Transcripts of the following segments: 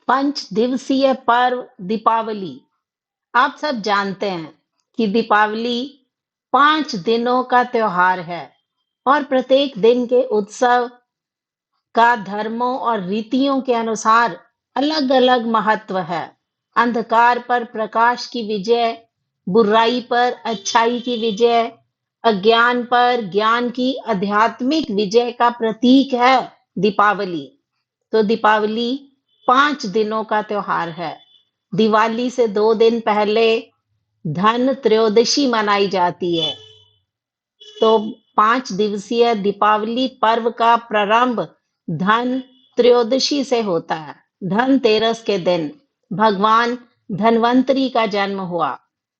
पंच दिवसीय पर्व दीपावली। आप सब जानते हैं कि दीपावली 5 दिनों का त्योहार है और प्रत्येक दिन के उत्सव का धर्मों और रीतियों के अनुसार अलग-अलग महत्व है। अंधकार पर प्रकाश की विजय, बुराई पर अच्छाई की विजय, अज्ञान पर ज्ञान की आध्यात्मिक विजय का प्रतीक है दीपावली। तो दीपावली 5 दिनों का त्योहार है। दिवाली से 2 दिन पहले धन त्रयोदशी मनाई जाती है। तो 5 दिवसीय दीपावली पर्व का प्रारंभ धन त्रयोदशी से होता है। धनतेरस के दिन भगवान धन्वंतरी का जन्म हुआ।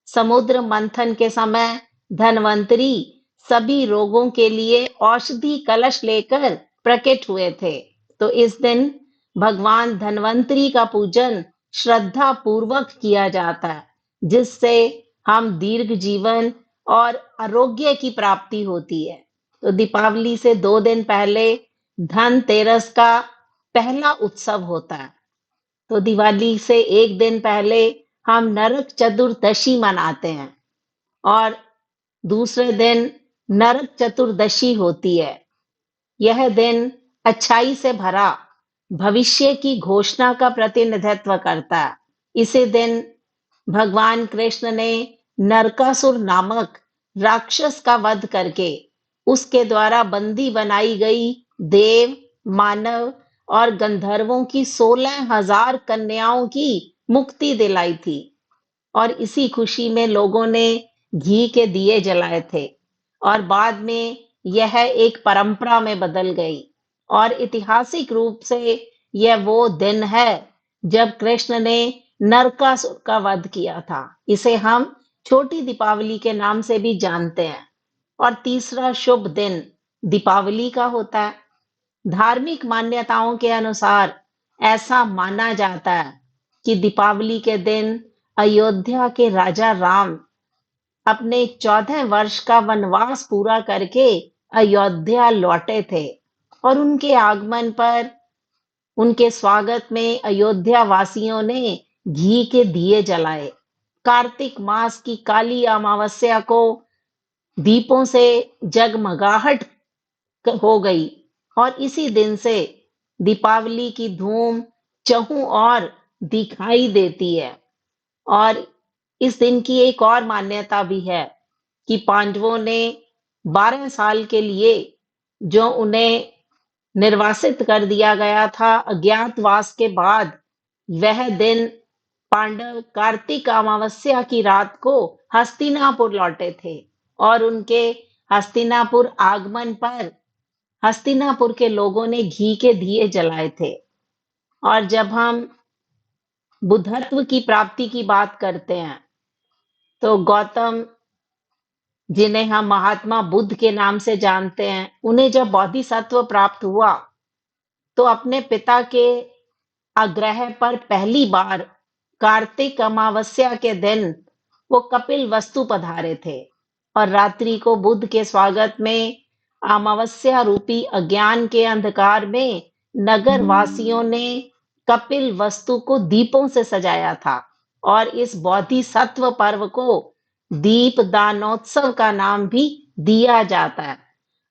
समुद्र मंथन के समय धन्वंतरी सभी रोगों के लिए औषधि कलश लेकर प्रकट हुए थे। तो इस दिन भगवान धन्वंतरी का पूजन श्रद्धा पूर्वक किया जाता है, जिससे हम दीर्घ जीवन और आरोग्य की प्राप्ति होती है। तो दीपावली से 2 दिन पहले धनतेरस का पहला उत्सव होता है। तो दिवाली से 1 दिन पहले हम नरक चतुर्दशी मनाते हैं और दूसरे दिन नरक चतुर्दशी होती है। यह दिन अच्छाई से भरा भविष्य की घोषणा का प्रतिनिधित्व करता है। इसी दिन भगवान कृष्ण ने नरकासुर नामक राक्षस का वध करके उसके द्वारा बंदी बनाई गई देव, मानव और गंधर्वों की 16,000 कन्याओं की मुक्ति दिलाई थी और इसी खुशी में लोगों ने घी के दिए जलाए थे और बाद में यह एक परंपरा में बदल गई और ऐतिहासिक रूप से यह वो दिन है जब कृष्ण ने नरकासुर का वध किया था। इसे हम छोटी दीपावली के नाम से भी जानते हैं। और तीसरा शुभ दिन दीपावली का होता है। धार्मिक मान्यताओं के अनुसार ऐसा माना जाता है कि दीपावली के दिन अयोध्या के राजा राम अपने 14 वर्ष का वनवास पूरा करके अयोध्या लौटे थे और उनके आगमन पर उनके स्वागत में अयोध्या वासियों ने घी के दिए जलाए। कार्तिक मास की काली अमावस्या को दीपों से जगमगाहट हो गई और इसी दिन से दीपावली की धूम चहुं और दिखाई देती है। और इस दिन की एक और मान्यता भी है कि पांडवों ने 12 साल के लिए जो उन्हें निर्वासित कर दिया गया था अज्ञातवास के बाद, वह दिन पांडव कार्तिक अमावस्या की रात को हस्तिनापुर लौटे थे और उनके हस्तिनापुर आगमन पर हस्तिनापुर के लोगों ने घी के दिए जलाए थे। और जब हम बुद्धत्व की प्राप्ति की बात करते हैं, तो गौतम, जिन्हें हम महात्मा बुद्ध के नाम से जानते हैं, उन्हें जब बोधिसत्व प्राप्त हुआ, तो अपने पिता के आग्रह पर पहली बार कार्तिक अमावस्या के दिन वो कपिल वस्तु पधारे थे और रात्रि को बुद्ध के स्वागत में अमावस्या रूपी अज्ञान के अंधकार में नगर वासियों ने कपिल वस्तु को दीपों से सजाया था और इस बोधिसत्व पर्व को दीप दानोत्सव का नाम भी दिया जाता है।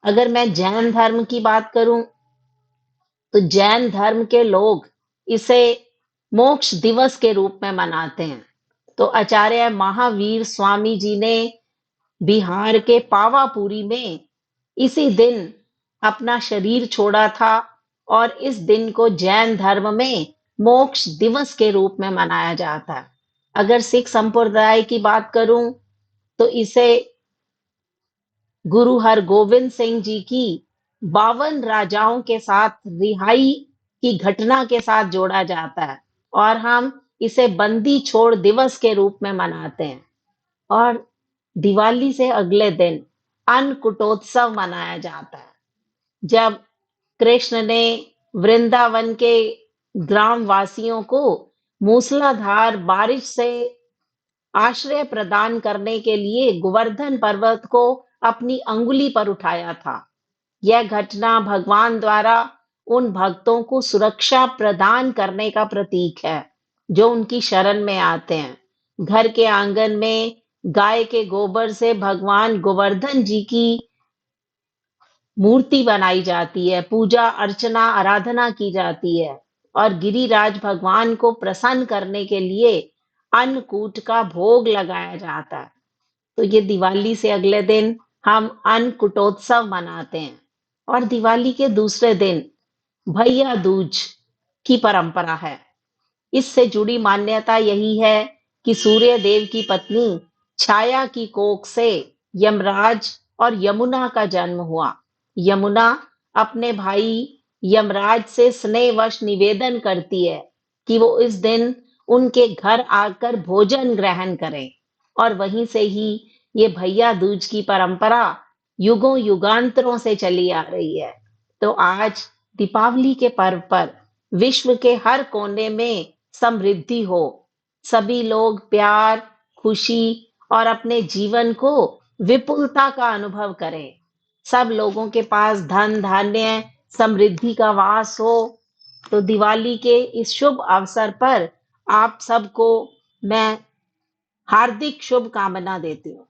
अगर मैं जैन धर्म की बात करूं, तो जैन धर्म के लोग इसे मोक्ष दिवस के रूप में मनाते हैं। तो आचार्य महावीर स्वामी जी ने बिहार के पावापुरी में इसी दिन अपना शरीर छोड़ा था और इस दिन को जैन धर्म में मोक्ष दिवस के रूप में मनाया जाता है। अगर सिख संप्रदाय की बात करूं, तो इसे गुरु हरगोविंद सिंह जी की 52 राजाओं के साथ रिहाई की घटना के साथ जोड़ा जाता है और हम इसे बंदी छोड़ दिवस के रूप में मनाते हैं। और दिवाली से अगले दिन अन्नकूटोत्सव मनाया जाता है, जब कृष्ण ने वृंदावन के ग्राम वासियों को मूसलाधार बारिश से आश्रय प्रदान करने के लिए गोवर्धन पर्वत को अपनी अंगुली पर उठाया था। यह घटना भगवान द्वारा उन भक्तों को सुरक्षा प्रदान करने का प्रतीक है, जो उनकी शरण में आते हैं। घर के आंगन में गाय के गोबर से भगवान गोवर्धन जी की मूर्ति बनाई जाती है, पूजा अर्चना आराधना की जाती है और गिरिराज भगवान को प्रसन्न करने के लिए अन्नकूट का भोग लगाया जाता है। तो ये दिवाली से अगले दिन हम अन्नकूटोत्सव मनाते हैं और दिवाली के दूसरे दिन भैया दूज की परंपरा है। इससे जुड़ी मान्यता यही है कि सूर्य देव की पत्नी छाया की कोख से यमराज और यमुना का जन्म हुआ। यमुना अपने भाई यमराज से स्नेहवश निवेदन करती है कि वो इस दिन उनके घर आकर भोजन ग्रहण करें और वहीं से ही ये भैया दूज की परंपरा युगों युगांतरों से चली आ रही है। तो आज दीपावली के पर्व पर विश्व के हर कोने में समृद्धि हो, सभी लोग प्यार, खुशी और अपने जीवन को विपुलता का अनुभव करें। सब लोगों के पास धन धान्य समृद्धि का वास हो। तो दिवाली के इस शुभ अवसर पर आप सबको मैं हार्दिक शुभकामना देती हूँ।